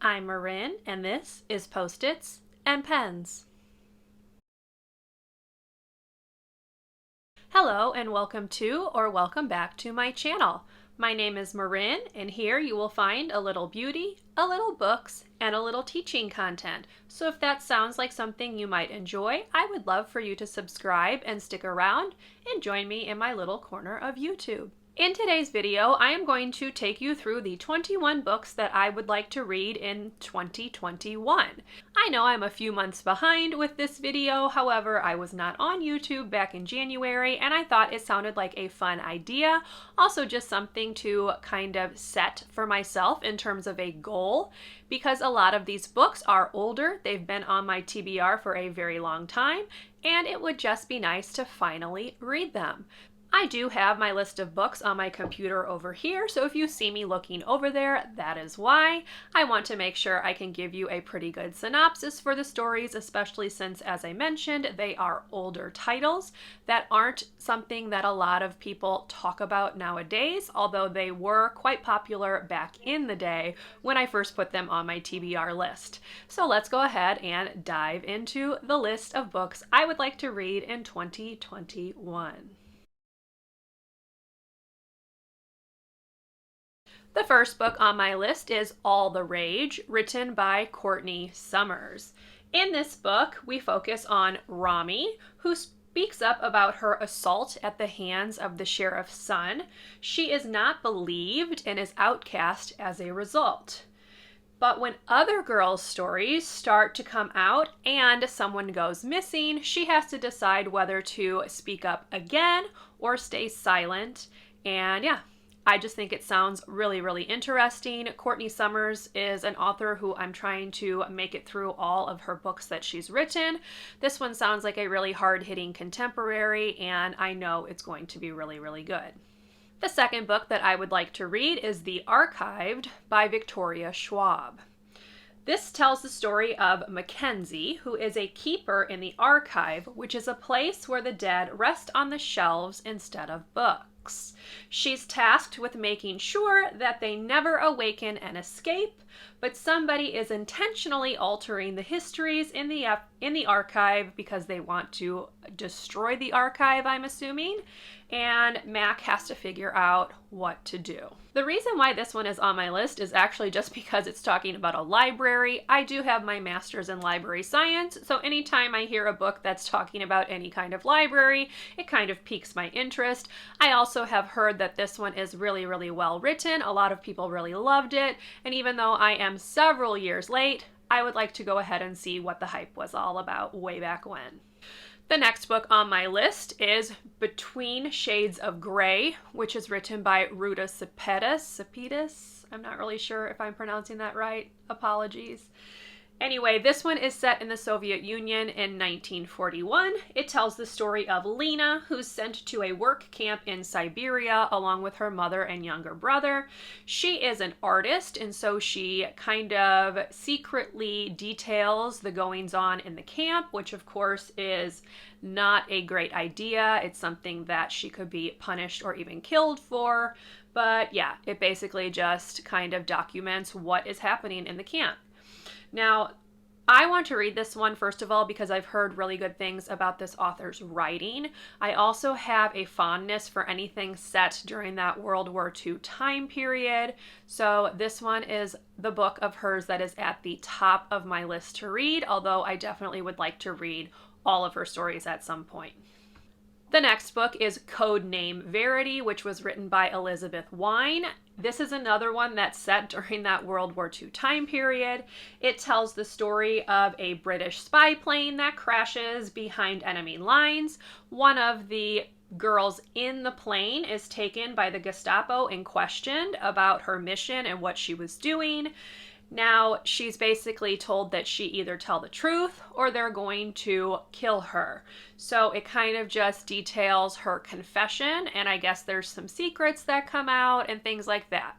I'm Marin, and this is Post-its and Pens. Hello, and welcome to or welcome back to my channel. My name is Marin, and here you will find a little beauty, a little books, and a little teaching content. So if that sounds like something you might enjoy, I would love for you to subscribe and stick around and join me in my little corner of YouTube. In today's video, I am going to take you through the 21 books that I would like to read in 2021. I know I'm a few months behind with this video, however, I was not on YouTube back in January, and I thought it sounded like a fun idea. Also just something to kind of set for myself in terms of a goal, because a lot of these books are older. They've been on my TBR for a very long time, and it would just be nice to finally read them. I do have my list of books on my computer over here, so if you see me looking over there, that is why. I want to make sure I can give you a pretty good synopsis for the stories, especially since, as I mentioned, they are older titles that aren't something that a lot of people talk about nowadays, although they were quite popular back in the day when I first put them on my TBR list. So let's go ahead and dive into the list of books I would like to read in 2021. The first book on my list is All the Rage, written by Courtney Summers. In this book, we focus on Rami, who speaks up about her assault at the hands of the sheriff's son. She is not believed and is outcast as a result. But when other girls' stories start to come out and someone goes missing, she has to decide whether to speak up again or stay silent. And yeah, I just think it sounds really, really interesting. Courtney Summers is an author who I'm trying to make it through all of her books that she's written. This one sounds like a really hard-hitting contemporary, and I know it's going to be really, really good. The second book that I would like to read is The Archived by Victoria Schwab. This tells the story of Mackenzie, who is a keeper in the archive, which is a place where the dead rest on the shelves instead of books. She's tasked with making sure that they never awaken and escape, but somebody is intentionally altering the histories in the archive because they want to destroy the archive, I'm assuming, and Mac has to figure out what to do. The reason why this one is on my list is actually just because it's talking about a library. I do have my master's in library science, so anytime I hear a book that's talking about any kind of library, it kind of piques my interest. I also have heard that this one is really, really well written. A lot of people really loved it, and even though I am several years late, I would like to go ahead and see what the hype was all about way back when. The next book on my list is Between Shades of Grey, which is written by Ruta Sepetys. I'm not really sure if I'm pronouncing that right. Apologies. Anyway, this one is set in the Soviet Union in 1941. It tells the story of Lena, who's sent to a work camp in Siberia along with her mother and younger brother. She is an artist, and so she kind of secretly details the goings-on in the camp, which of course is not a great idea. It's something that she could be punished or even killed for. But yeah, it basically just kind of documents what is happening in the camp. Now, I want to read this one, first of all, because I've heard really good things about this author's writing. I also have a fondness for anything set during that World War II time period. So this one is the book of hers that is at the top of my list to read, although I definitely would like to read all of her stories at some point. The next book is Codename Verity, which was written by Elizabeth Wein. This is another one that's set during that World War II time period. It tells the story of a British spy plane that crashes behind enemy lines. One of the girls in the plane is taken by the Gestapo and questioned about her mission and what she was doing. Now, she's basically told that she either tell the truth or they're going to kill her. So it kind of just details her confession, and I guess there's some secrets that come out and things like that.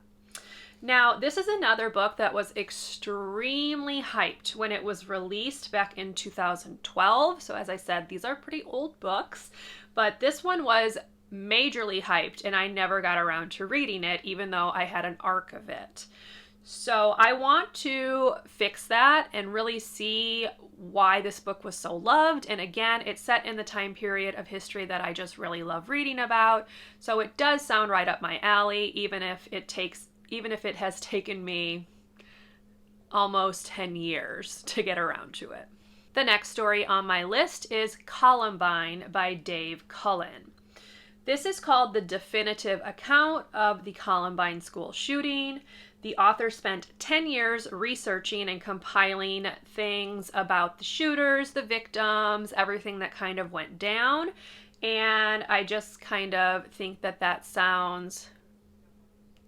Now, this is another book that was extremely hyped when it was released back in 2012. So as I said, these are pretty old books, but this one was majorly hyped and I never got around to reading it, even though I had an arc of it. So I want to fix that and really see why this book was so loved. And again, it's set in the time period of history that I just really love reading about. So it does sound right up my alley, even if it has taken me almost 10 years to get around to it. The next story on my list is Columbine by Dave Cullen. This is called the definitive account of the Columbine school shooting. The author spent 10 years researching and compiling things about the shooters, the victims, everything that kind of went down. And I just kind of think that that sounds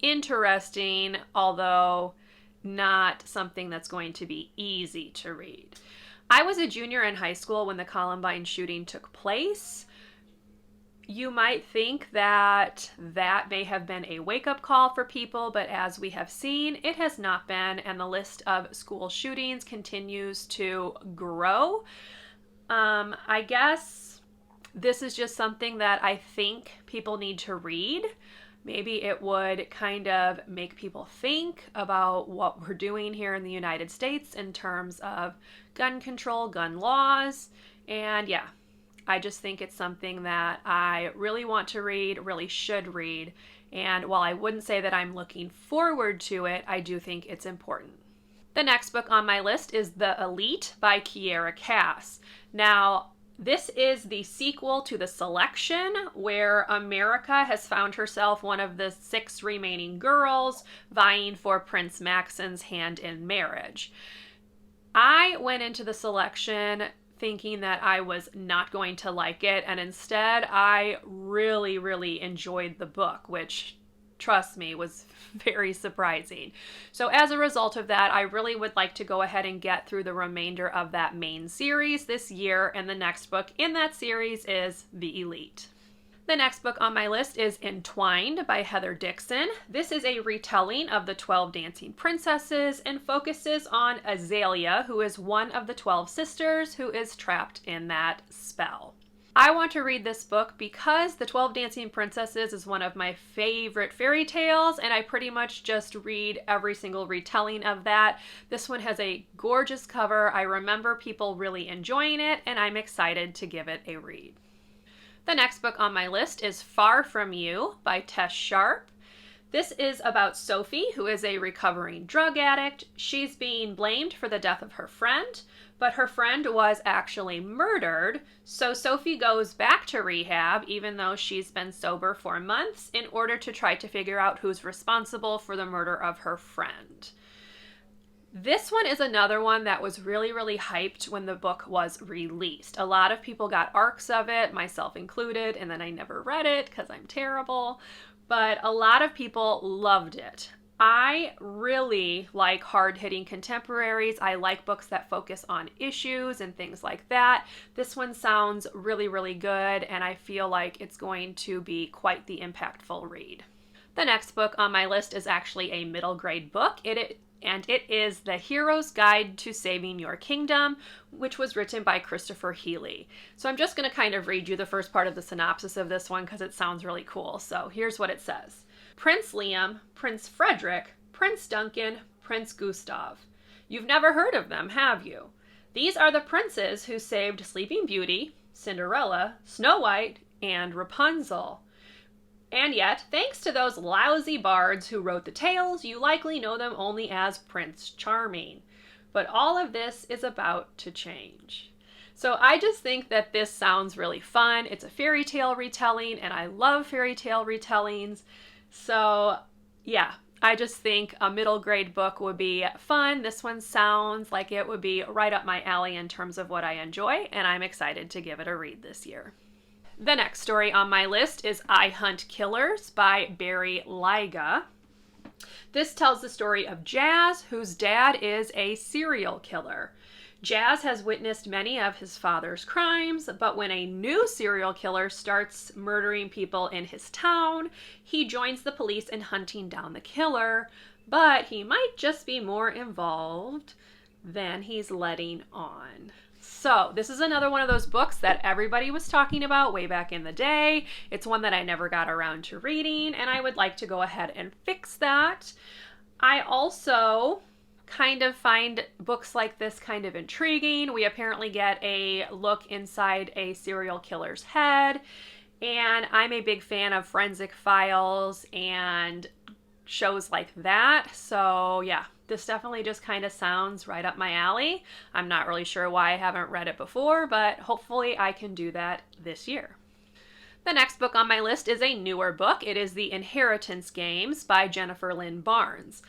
interesting, although not something that's going to be easy to read. I was a junior in high school when the Columbine shooting took place. You might think that that may have been a wake-up call for people, but as we have seen, it has not been, and the list of school shootings continues to grow. I guess this is just something that I think people need to read. Maybe it would kind of make people think about what we're doing here in the United States in terms of gun control, gun laws, and yeah. I just think it's something that I really want to read, really should read. And while I wouldn't say that I'm looking forward to it, I do think it's important. The next book on my list is The Elite by Kiera Cass. Now, this is the sequel to The Selection, where America has found herself one of the 6 remaining girls vying for Prince Maxon's hand in marriage. I went into The Selection thinking that I was not going to like it, and instead I really, really enjoyed the book, which, trust me, was very surprising. So as a result of that, I really would like to go ahead and get through the remainder of that main series this year, and the next book in that series is The Elite. The next book on my list is Entwined by Heather Dixon. This is a retelling of the 12 Dancing Princesses and focuses on Azalea, who is one of the 12 sisters who is trapped in that spell. I want to read this book because the 12 Dancing Princesses is one of my favorite fairy tales, and I pretty much just read every single retelling of that. This one has a gorgeous cover. I remember people really enjoying it, and I'm excited to give it a read. The next book on my list is Far From You by Tess Sharpe. This is about Sophie, who is a recovering drug addict. She's being blamed for the death of her friend, but her friend was actually murdered, so Sophie goes back to rehab even though she's been sober for months in order to try to figure out who's responsible for the murder of her friend. This one is another one that was really, really hyped when the book was released. A lot of people got arcs of it, myself included, and then I never read it because I'm terrible, but a lot of people loved it. I really like hard-hitting contemporaries. I like books that focus on issues and things like that. This one sounds really, really good, and I feel like it's going to be quite the impactful read. The next book on my list is actually a middle grade book. It is The Hero's Guide to Saving Your Kingdom, which was written by Christopher Healy. So I'm just going to kind of read you the first part of the synopsis of this one because it sounds really cool. So here's what it says. Prince Liam, Prince Frederick, Prince Duncan, Prince Gustav. You've never heard of them, have you? These are the princes who saved Sleeping Beauty, Cinderella, Snow White, and Rapunzel. And yet, thanks to those lousy bards who wrote the tales, you likely know them only as Prince Charming. But all of this is about to change. So I just think that this sounds really fun. It's a fairy tale retelling, and I love fairy tale retellings. So yeah, I just think a middle grade book would be fun. This one sounds like it would be right up my alley in terms of what I enjoy, and I'm excited to give it a read this year. The next story on my list is I Hunt Killers by Barry Lyga. This tells the story of Jazz, whose dad is a serial killer. Jazz has witnessed many of his father's crimes, but when a new serial killer starts murdering people in his town, he joins the police in hunting down the killer, but he might just be more involved than he's letting on. So this is another one of those books that everybody was talking about way back in the day. It's one that I never got around to reading, and I would like to go ahead and fix that. I also kind of find books like this kind of intriguing. We apparently get a look inside a serial killer's head, and I'm a big fan of forensic files and shows like that. So yeah, this definitely just kind of sounds right up my alley. I'm not really sure why I haven't read it before, but hopefully I can do that this year. The next book on my list is a newer book. It is The Inheritance Games by Jennifer Lynn Barnes.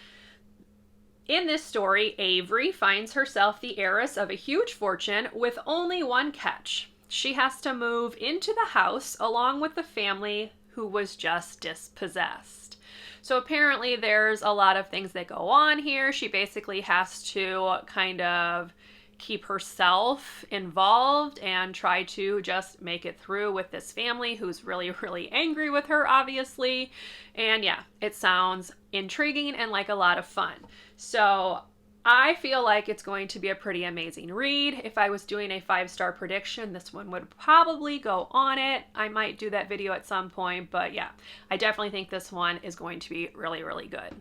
In this story, Avery finds herself the heiress of a huge fortune with only one catch. She has to move into the house along with the family who was just dispossessed. So apparently there's a lot of things that go on here. She basically has to kind of keep herself involved and try to just make it through with this family who's really, really angry with her, obviously. And yeah, it sounds intriguing and like a lot of fun. So I feel like it's going to be a pretty amazing read. If I was doing a 5-star prediction, this one would probably go on it. I might do that video at some point, but yeah, I definitely think this one is going to be really, really good.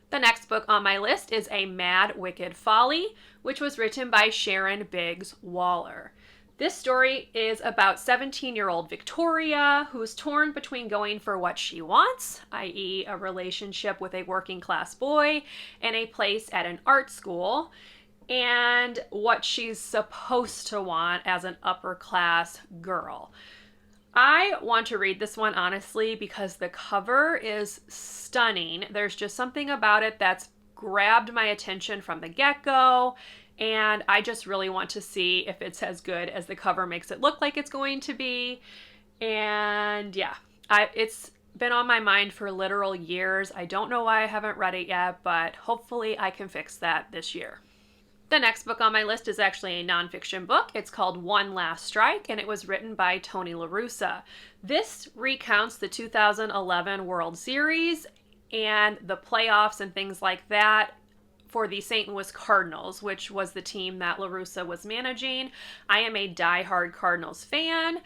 The next book on my list is A Mad, Wicked Folly, which was written by Sharon Biggs Waller. This story is about 17-year-old Victoria, who's torn between going for what she wants, i.e. a relationship with a working class boy and a place at an art school, and what she's supposed to want as an upper class girl. I want to read this one honestly because the cover is stunning. There's just something about it that's grabbed my attention from the get-go, and I just really want to see if it's as good as the cover makes it look like it's going to be. And yeah, it's been on my mind for literal years. I don't know why I haven't read it yet, but hopefully I can fix that this year. The next book on my list is actually a nonfiction book. It's called One Last Strike, and it was written by Tony LaRussa. This recounts the 2011 World Series and the playoffs and things like that for the St. Louis Cardinals, which was the team that LaRussa was managing. I am a diehard Cardinals fan,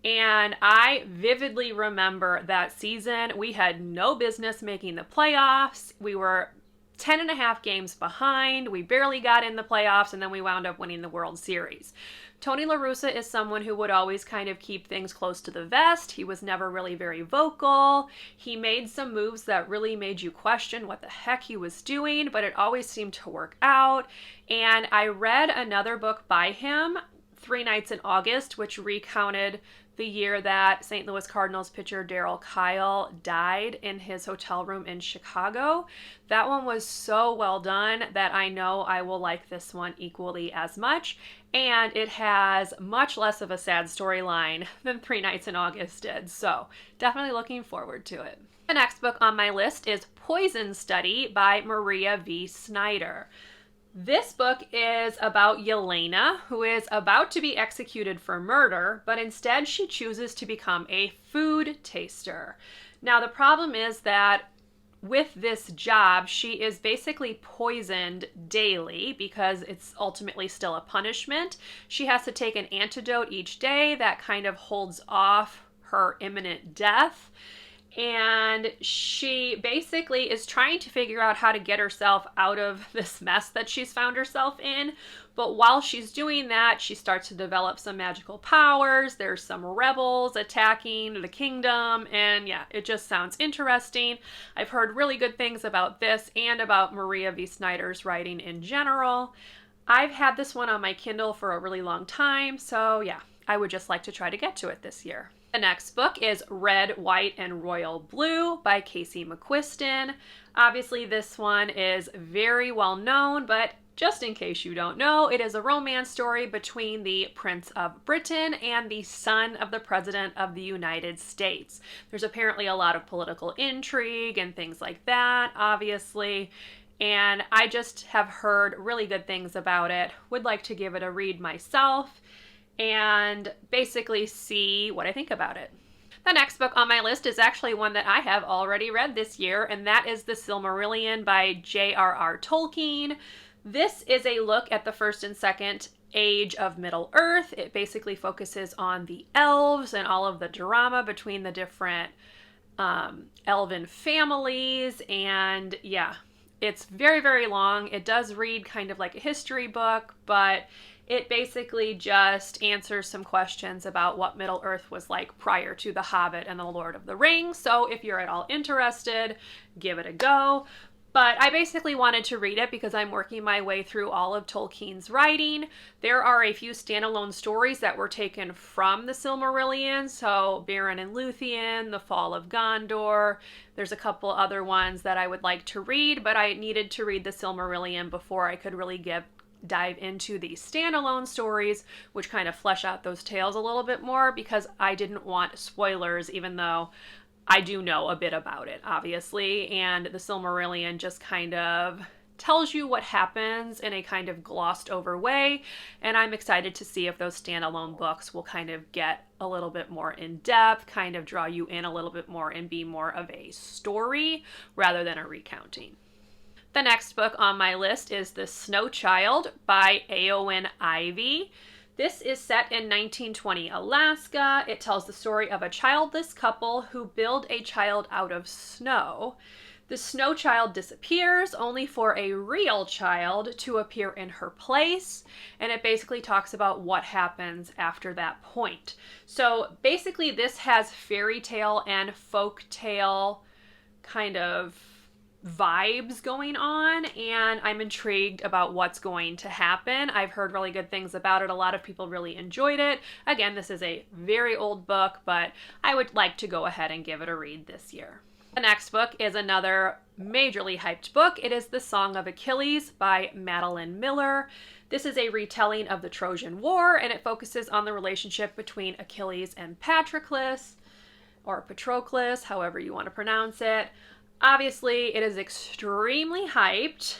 and I vividly remember that season. We had no business making the playoffs. We were 10.5 games behind. We barely got in the playoffs, and then we wound up winning the World Series. Tony LaRussa is someone who would always kind of keep things close to the vest. He was never really very vocal. He made some moves that really made you question what the heck he was doing, but it always seemed to work out. And I read another book by him, 3 Nights in August, which recounted the year that St. Louis Cardinals pitcher Darryl Kyle died in his hotel room in Chicago. That one was so well done that I know I will like this one equally as much, and it has much less of a sad storyline than 3 Nights in August did, so definitely looking forward to it. The next book on my list is Poison Study by Maria V. Snyder. This book is about Yelena, who is about to be executed for murder, but instead she chooses to become a food taster. Now, the problem is that with this job, she is basically poisoned daily because it's ultimately still a punishment. She has to take an antidote each day that kind of holds off her imminent death. And she basically is trying to figure out how to get herself out of this mess that she's found herself in. But while she's doing that, she starts to develop some magical powers. There's some rebels attacking the kingdom. And yeah, it just sounds interesting. I've heard really good things about this and about Maria V. Snyder's writing in general. I've had this one on my Kindle for a really long time. So yeah, I would just like to try to get to it this year. The next book is Red, White, and Royal Blue by Casey McQuiston. Obviously, this one is very well known, but just in case you don't know, it is a romance story between the Prince of Britain and the son of the President of the United States. There's apparently a lot of political intrigue and things like that, obviously, and I just have heard really good things about it. Would like to give it a read myself and basically see what I think about it. The next book on my list is actually one that I have already read this year, and that is The Silmarillion by JRR Tolkien. This is a look at the first and second age of Middle Earth. It basically focuses on the elves and all of the drama between the different elven families, and yeah, It's very, very long. It does read kind of like a history book, but it basically just answers some questions about what Middle Earth was like prior to The Hobbit and The Lord of the Rings. So if you're at all interested, give it a go. But I basically wanted to read it because I'm working my way through all of Tolkien's writing. There are a few standalone stories that were taken from the Silmarillion, so Beren and Luthien, The Fall of Gondor. There's a couple other ones that I would like to read, but I needed to read the Silmarillion before I could really dive into the standalone stories, which kind of flesh out those tales a little bit more, because I didn't want spoilers, even though I do know a bit about it, obviously, and the Silmarillion just kind of tells you what happens in a kind of glossed over way, and I'm excited to see if those standalone books will kind of get a little bit more in depth, kind of draw you in a little bit more and be more of a story rather than a recounting. The next book on my list is The Snow Child by Eowyn Ivey. This is set in 1920 Alaska. It tells the story of a childless couple who build a child out of snow. The snow child disappears, only for a real child to appear in her place, and it basically talks about what happens after that point. So basically this has fairy tale and folk tale kind of vibes going on, and I'm intrigued about what's going to happen. I've heard really good things about it. A lot of people really enjoyed it. Again, this is a very old book, but I would like to go ahead and give it a read this year. The next book is another majorly hyped book. It is The Song of Achilles by Madeline Miller. This is a retelling of the Trojan War, and it focuses on the relationship between Achilles and Patroclus, or Patroclus, however you want to pronounce it. Obviously, it is extremely hyped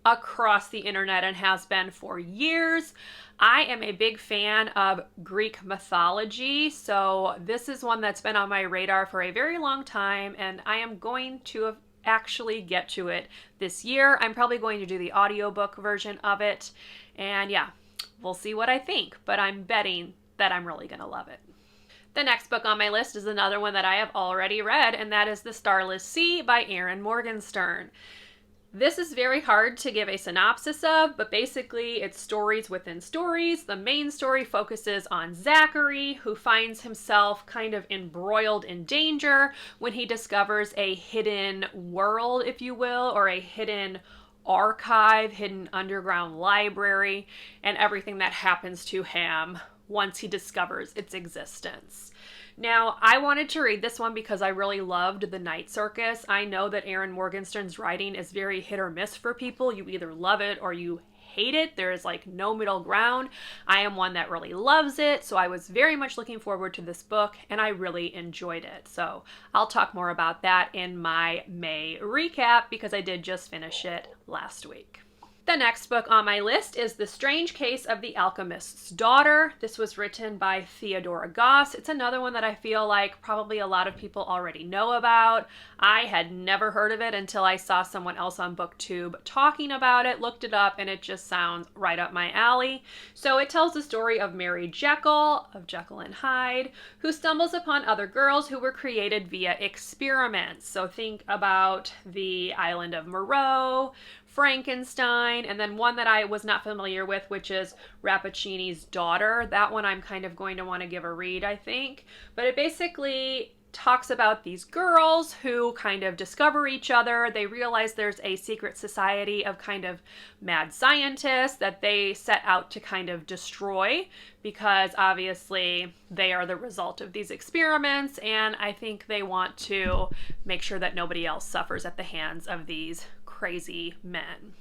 across the internet and has been for years. I am a big fan of Greek mythology, so this is one that's been on my radar for a very long time, and I am going to actually get to it this year. I'm probably going to do the audiobook version of it, and yeah, we'll see what I think, but I'm betting that I'm really going to love it. The next book on my list is another one that I have already read, and that is The Starless Sea by Erin Morgenstern. This is very hard to give a synopsis of, but basically it's stories within stories. The main story focuses on Zachary, who finds himself kind of embroiled in danger when he discovers a hidden world, if you will, or a hidden archive, hidden underground library, and everything that happens to him once he discovers its existence. Now, I wanted to read this one because I really loved The Night Circus. I know that Erin Morgenstern's writing is very hit or miss for people. You either love it or you hate it. There is like no middle ground. I am one that really loves it, so I was very much looking forward to this book, and I really enjoyed it. So I'll talk more about that in my May recap because I did just finish it last week. The next book on my list is The Strange Case of the Alchemist's Daughter. This was written by Theodora Goss. It's another one that I feel like probably a lot of people already know about. I had never heard of it until I saw someone else on BookTube talking about it, looked it up, and it just sounds right up my alley. So it tells the story of Mary Jekyll, of Jekyll and Hyde, who stumbles upon other girls who were created via experiments. So think about the island of Moreau, Frankenstein, and then one that I was not familiar with, which is Rappaccini's Daughter. That one I'm kind of going to want to give a read, I think. But it basically talks about these girls who kind of discover each other. They realize there's a secret society of kind of mad scientists that they set out to kind of destroy because obviously they are the result of these experiments, and I think they want to make sure that nobody else suffers at the hands of these crazy men.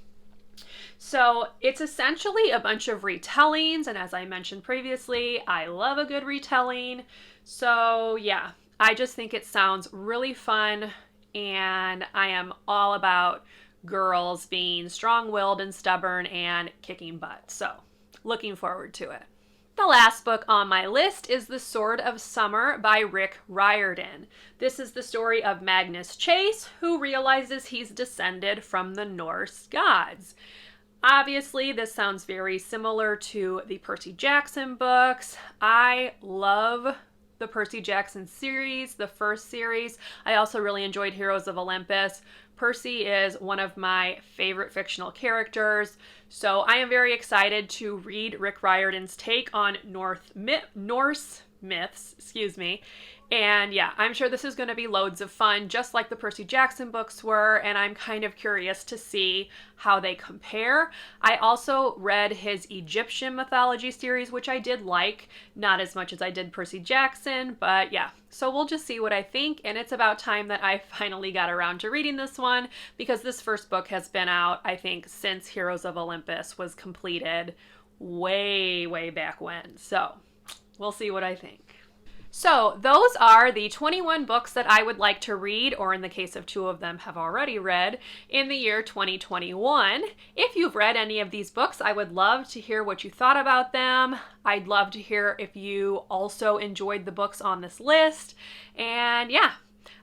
So it's essentially a bunch of retellings, and as I mentioned previously, I love a good retelling. So yeah, I just think it sounds really fun, and I am all about girls being strong-willed and stubborn and kicking butt. So looking forward to it. The last book on my list is The Sword of Summer by Rick Riordan. This is the story of Magnus Chase, who realizes he's descended from the Norse gods. Obviously, this sounds very similar to the Percy Jackson books. I love the Percy Jackson series, the first series. I also really enjoyed Heroes of Olympus. Percy is one of my favorite fictional characters, so I am very excited to read Rick Riordan's take on Norse myths, And yeah, I'm sure this is going to be loads of fun, just like the Percy Jackson books were, and I'm kind of curious to see how they compare. I also read his Egyptian mythology series, which I did like, not as much as I did Percy Jackson, but yeah. So we'll just see what I think, and it's about time that I finally got around to reading this one, because this first book has been out, I think, since Heroes of Olympus was completed way, way back when. So we'll see what I think. So those are the 21 books that I would like to read, or in the case of 2 of them have already read, in the year 2021. If you've read any of these books, I would love to hear what you thought about them. I'd love to hear if you also enjoyed the books on this list. And yeah,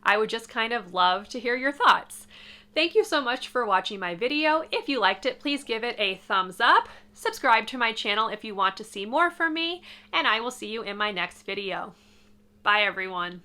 I would just kind of love to hear your thoughts. Thank you so much for watching my video. If you liked it, please give it a thumbs up. Subscribe to my channel if you want to see more from me, and I will see you in my next video. Bye, everyone.